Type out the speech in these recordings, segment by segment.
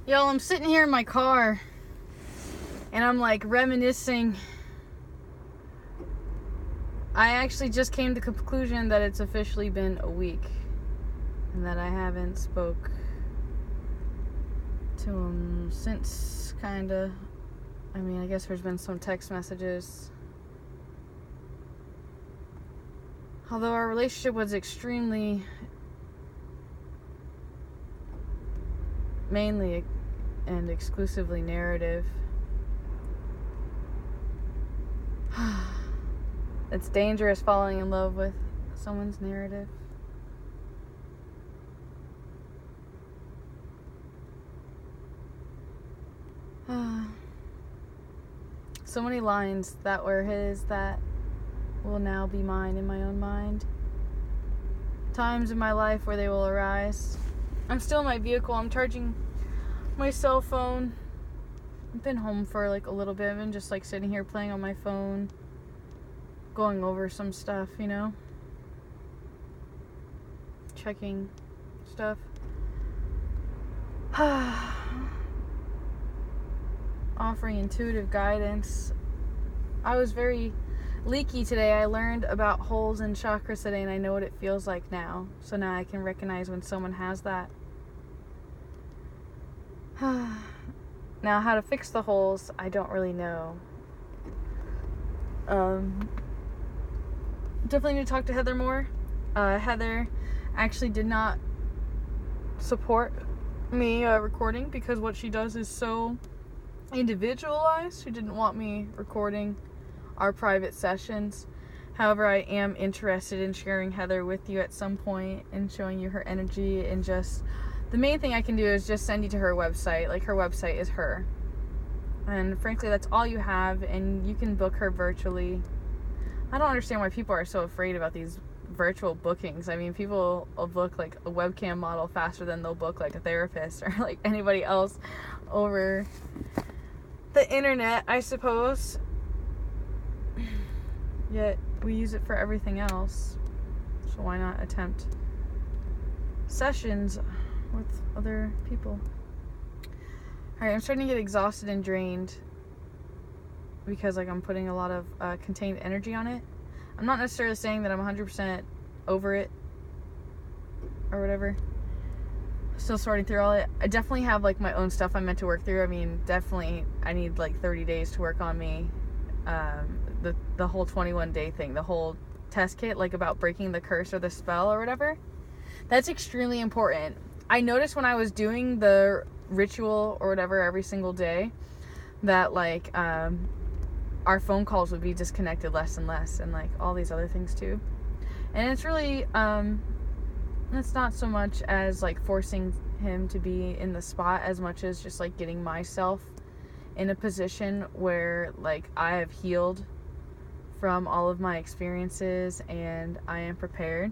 Y'all, I'm sitting here in my car and I'm like reminiscing. I actually just came to the conclusion that it's officially been a week and that I haven't spoke to him since, kinda. I mean, I guess there's been some text messages. Although our relationship was extremely, mainly and exclusively narrative. It's dangerous falling in love with someone's narrative. So many lines that were his that will now be mine in my own mind. Times in my life where they will arise. I'm still in my vehicle. I'm charging my cell phone. I've been home for like a little bit. I've been just like sitting here playing on my phone, going over some stuff, you know, checking stuff. Offering intuitive guidance. I was very leaky today. I learned about holes in chakras today and I know what it feels like now. So now I can recognize when someone has that. Now how to fix the holes, I don't really know. Definitely need to talk to Heather more. Heather actually did not support me recording because what she does is so individualized. She didn't want me recording our private sessions. However, I am interested in sharing Heather with you at some point and showing you her energy, and just the main thing I can do is just send you to her website. Like, her website is her. And frankly, that's all you have, and you can book her virtually. I don't understand why people are so afraid about these virtual bookings. I mean, people will book like a webcam model faster than they'll book like a therapist or like anybody else over the internet, I suppose. Yet we use it for everything else. So why not attempt sessions with other people? Alright, I'm starting to get exhausted and drained because like I'm putting a lot of contained energy on it. I'm not necessarily saying that I'm 100% over it or whatever. Still sorting through all it. I definitely have like my own stuff I'm meant to work through. I mean, definitely I need like 30 days to work on me. The whole 21 day thing, the whole test kit, like about breaking the curse or the spell or whatever. That's extremely important. I noticed when I was doing the ritual or whatever every single day that like our phone calls would be disconnected less and less, and like all these other things too. And it's really it's not so much as like forcing him to be in the spot as much as just like getting myself in a position where like I have healed from all of my experiences and I am prepared,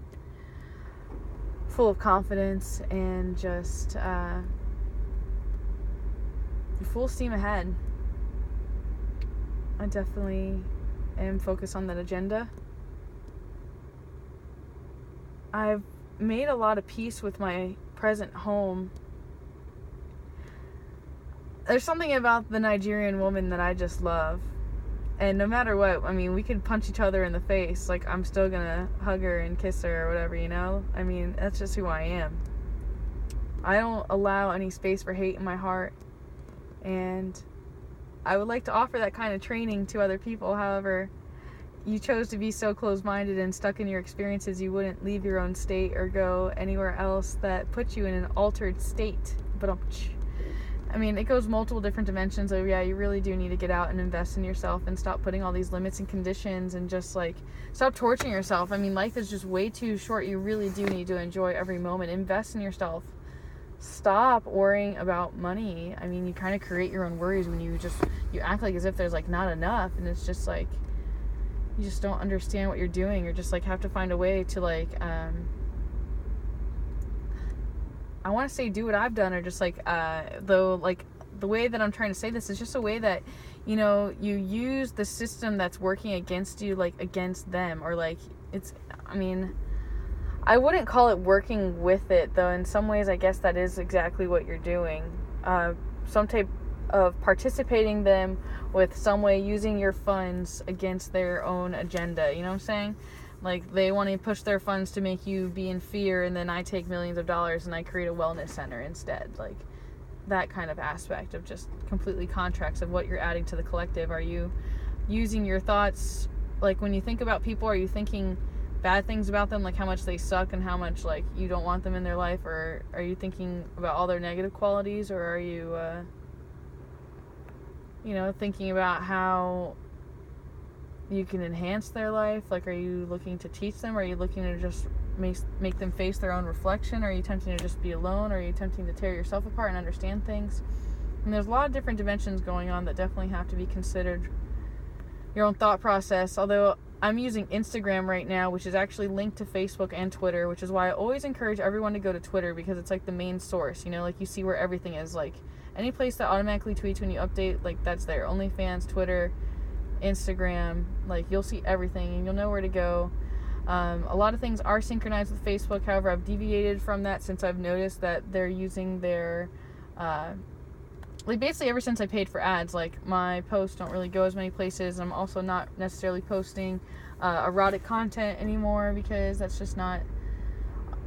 full of confidence and just full steam ahead. I definitely am focused on that agenda. I've made a lot of peace with my present home. There's something about the Nigerian woman that I just love. And no matter what, I mean, we could punch each other in the face. Like, I'm still gonna hug her and kiss her or whatever, you know? I mean, that's just who I am. I don't allow any space for hate in my heart. And I would like to offer that kind of training to other people. However, you chose to be so closed-minded and stuck in your experiences, you wouldn't leave your own state or go anywhere else that puts you in an altered state. But I mean, it goes multiple different dimensions. So yeah, you really do need to get out and invest in yourself and stop putting all these limits and conditions and just like stop torturing yourself. I mean, life is just way too short. You really do need to enjoy every moment. Invest in yourself. Stop worrying about money. I mean, you kind of create your own worries when you act like as if there's like not enough, and it's just like you just don't understand what you're doing, or just like have to find a way to like I want to say do what I've done, or just like though like the way that I'm trying to say this is just a way that, you know, you use the system that's working against you like against them, or like it's, I mean, I wouldn't call it working with it, though in some ways I guess that is exactly what you're doing. some type of participating them with some way using your funds against their own agenda. You know what I'm saying? Like, they want to push their funds to make you be in fear, and then I take millions of dollars and I create a wellness center instead. Like, that kind of aspect of just completely contracts of what you're adding to the collective. Are you using your thoughts, like, when you think about people, are you thinking bad things about them, like how much they suck and how much, like, you don't want them in their life? Or are you thinking about all their negative qualities? Or are you, thinking about how you can enhance their life? Like, are you looking to teach them? Or are you looking to just make them face their own reflection? Or are you attempting to just be alone? Or are you attempting to tear yourself apart and understand things? And there's a lot of different dimensions going on that definitely have to be considered. Your own thought process. Although I'm using Instagram right now, which is actually linked to Facebook and Twitter, which is why I always encourage everyone to go to Twitter, because it's like the main source, like you see where everything is. Like, any place that automatically tweets when you update, like, that's there. OnlyFans, Twitter, Instagram, like, you'll see everything and you'll know where to go. A lot of things are synchronized with Facebook. However, I've deviated from that since I've noticed that they're using their basically ever since I paid for ads, like, my posts don't really go as many places. I'm also not necessarily posting erotic content anymore, because that's just not,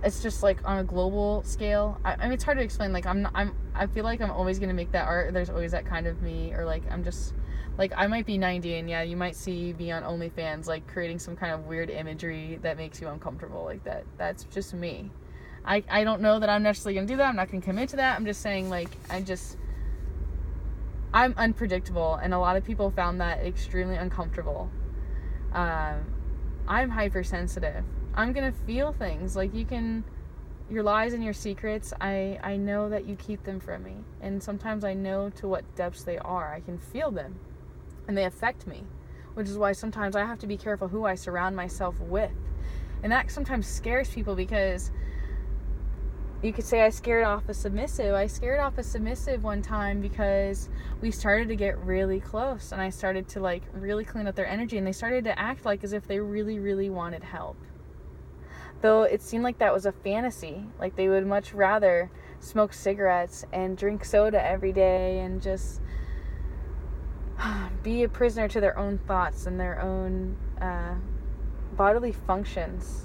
it's just like on a global scale. I mean, it's hard to explain. Like, I feel like I'm always gonna make that art. There's always that kind of me, or like, I'm just, like, I might be 90 and yeah, you might see me on OnlyFans, like, creating some kind of weird imagery that makes you uncomfortable, like that. That's just me. I don't know that I'm necessarily gonna do that. I'm not gonna commit to that. I'm just saying, like, I'm unpredictable, and a lot of people found that extremely uncomfortable. I'm hypersensitive. I'm gonna feel things. Like, your lies and your secrets, I know that you keep them from me. And sometimes I know to what depths they are. I can feel them. And they affect me. Which is why sometimes I have to be careful who I surround myself with. And that sometimes scares people, because you could say I scared off a submissive. I scared off a submissive one time because we started to get really close, and I started to, like, really clean up their energy, and they started to act like as if they really, really wanted help. Though it seemed like that was a fantasy. Like, they would much rather smoke cigarettes and drink soda every day and just be a prisoner to their own thoughts and their own bodily functions.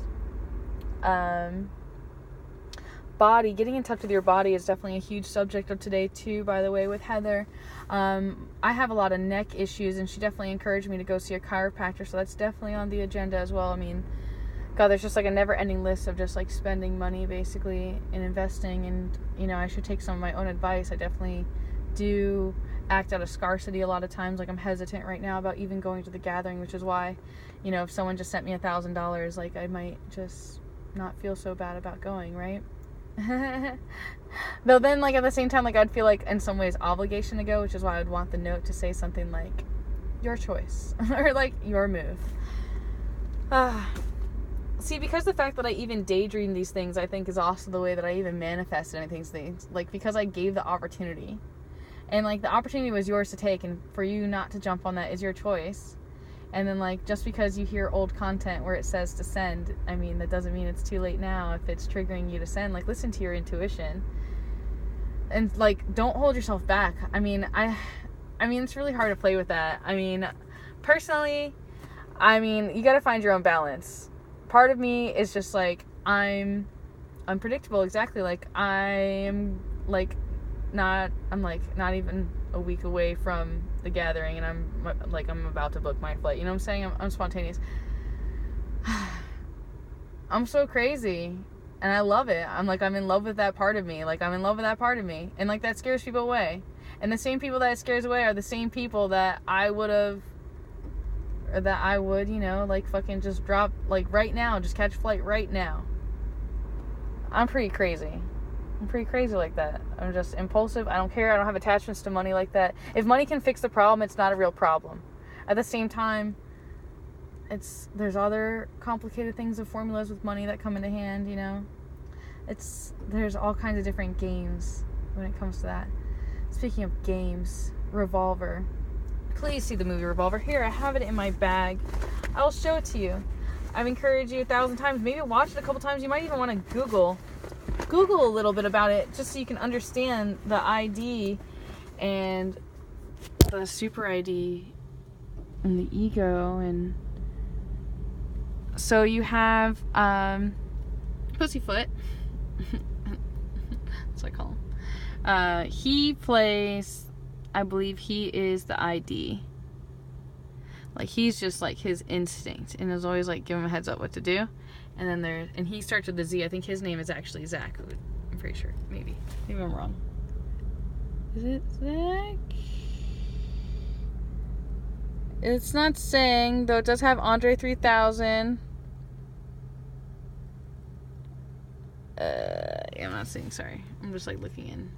Getting in touch with your body is definitely a huge subject of today too, by the way, with Heather. I have a lot of neck issues, and she definitely encouraged me to go see a chiropractor, so that's definitely on the agenda as well. I mean, God, there's just like a never-ending list of just like spending money basically and investing, and I should take some of my own advice. I definitely do act out of scarcity a lot of times. Like, I'm hesitant right now about even going to the gathering, which is why, if someone just sent me $1,000, like, I might just not feel so bad about going, right? Though then, like, at the same time, like, I'd feel like in some ways obligation to go, which is why I would want the note to say something like, your choice, or like, your move. See, because the fact that I even daydream these things, I think, is also the way that I even manifested any things, like, because I gave the opportunity. And, like, the opportunity was yours to take, and for you not to jump on that is your choice. And then, like, just because you hear old content where it says to send, I mean, that doesn't mean it's too late now if it's triggering you to send. Like, listen to your intuition. And, like, don't hold yourself back. I mean, it's really hard to play with that. I mean, personally, you gotta find your own balance. Part of me is just, like, I'm unpredictable, exactly. Like, I'm not even a week away from the gathering, and I'm about to book my flight. You know what I'm saying? I'm spontaneous. I'm so crazy, and I love it. I'm in love with that part of me. Like, I'm in love with that part of me, and, like, that scares people away. And the same people that it scares away are the same people that I would, like, fucking just drop, like, right now, just catch flight right now. I'm pretty crazy like that. I'm just impulsive. I don't care. I don't have attachments to money like that. If money can fix the problem, it's not a real problem. At the same time, there's other complicated things of formulas with money that come into hand, There's all kinds of different games when it comes to that. Speaking of games, Revolver. Please see the movie Revolver. Here, I have it in my bag. I'll show it to you. I've encouraged you 1,000 times. Maybe watch it a couple times. You might even want to Google Google a little bit about it just so you can understand the ID and the super ID and the ego. And so you have Pussyfoot. That's what I call him. He plays, I believe he is the ID. Like, he's just like his instinct and is always like give him a heads up what to do. And then and he starts with the Z. I think his name is actually Zach. I'm pretty sure. Maybe I'm wrong. Is it Zach? It's not saying, though it does have Andre 3000. I'm not seeing, sorry. I'm just like looking in.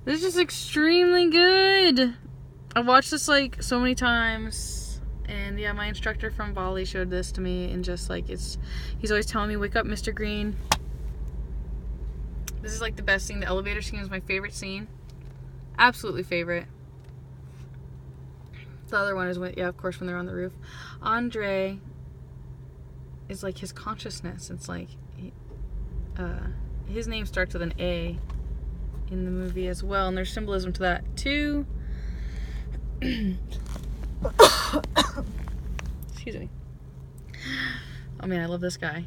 This is just extremely good. I've watched this like so many times. And yeah, my instructor from volley showed this to me, and just like he's always telling me, wake up, Mr. Green. This is like the best scene. The elevator scene is my favorite scene. Absolutely favorite. The other one is when, yeah, of course, when they're on the roof. Andre is like his consciousness. It's like his name starts with an A in the movie as well, and there's symbolism to that too. Excuse me. Oh man, I love this guy.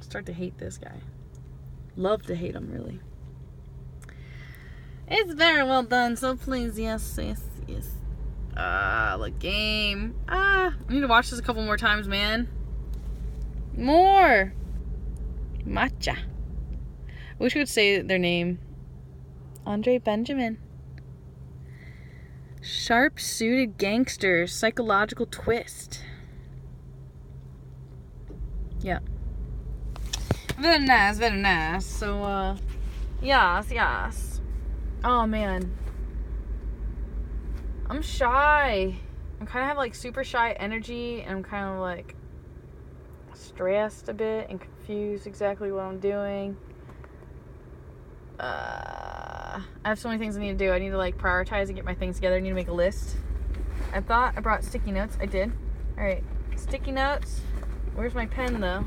Start to hate this guy. Love to hate him, really. It's very well done, so please, yes. The game. I need to watch this a couple more times, man. More. Matcha. I wish we could say their name. Andre Benjamin. Sharp-suited gangsters. Psychological twist. Yeah. Very nice, very nice. So, yes. Oh, man. I'm shy. I kind of have, like, super shy energy, and I'm kind of, like, stressed a bit and confused exactly what I'm doing. I have so many things I need to do. I need to, like, prioritize and get my things together. I need to make a list. I thought I brought sticky notes. I did. Alright. Sticky notes. Where's my pen, though?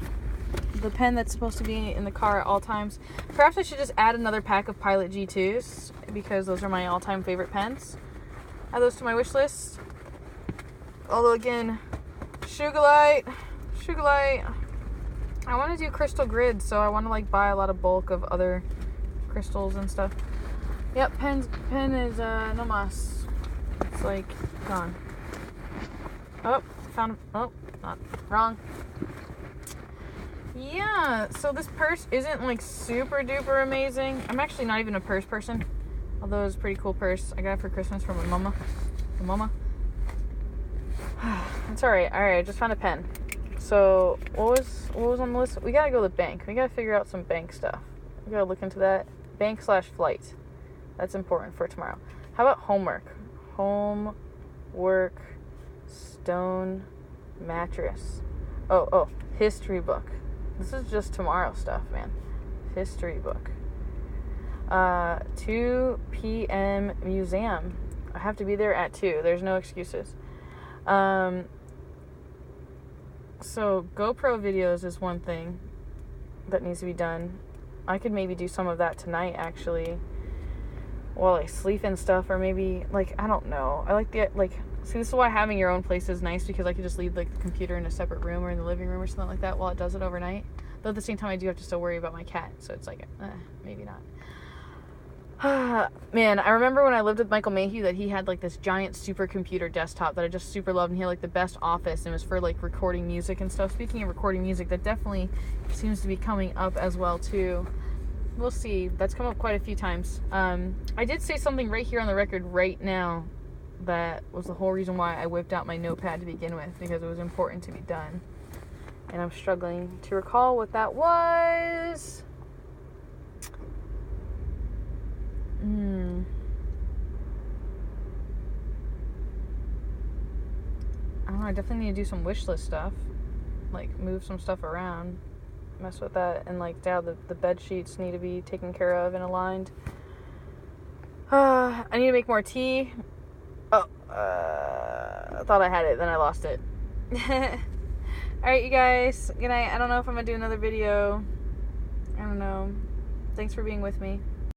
The pen that's supposed to be in the car at all times. Perhaps I should just add another pack of Pilot G2s, because those are my all-time favorite pens. Add those to my wish list. Although, again, Sugilite. I want to do crystal grid, so I want to, like, buy a lot of bulk of other crystals and stuff. Yep, pen is no mas. It's like gone. Oh, found. Oh, not wrong. Yeah, so this purse isn't like super duper amazing. I'm actually not even a purse person, although it's a pretty cool purse. I got it for Christmas from my mama. It's alright. I just found a pen. So what was on the list? We gotta go to the bank. We gotta figure out some bank stuff. We gotta look into that. Bank/flight. That's important for tomorrow. How about homework? Homework. Stone mattress. Oh, history book. This is just tomorrow stuff, man. History book. 2 p.m. museum. I have to be there at 2. There's no excuses. So GoPro videos is one thing that needs to be done. I could maybe do some of that tonight, actually, while I sleep and stuff, or maybe, like, I don't know. I like see, this is why having your own place is nice, because I could just leave, like, the computer in a separate room or in the living room or something like that while it does it overnight. Though at the same time, I do have to still worry about my cat, so it's like, maybe not. Man, I remember when I lived with Michael Mayhew that he had, like, this giant supercomputer desktop that I just super loved, and he had, like, the best office, and it was for, like, recording music and stuff. Speaking of recording music, that definitely seems to be coming up as well, too. We'll see. That's come up quite a few times. I did say something right here on the record right now that was the whole reason why I whipped out my notepad to begin with, because it was important to be done. And I'm struggling to recall what that was. I don't know, I definitely need to do some wish list stuff. Like, move some stuff around. Mess with that. And, like, the bed sheets need to be taken care of and aligned. I need to make more tea. Oh, I thought I had it, then I lost it. Alright, you guys. Good night. I don't know if I'm going to do another video. I don't know. Thanks for being with me.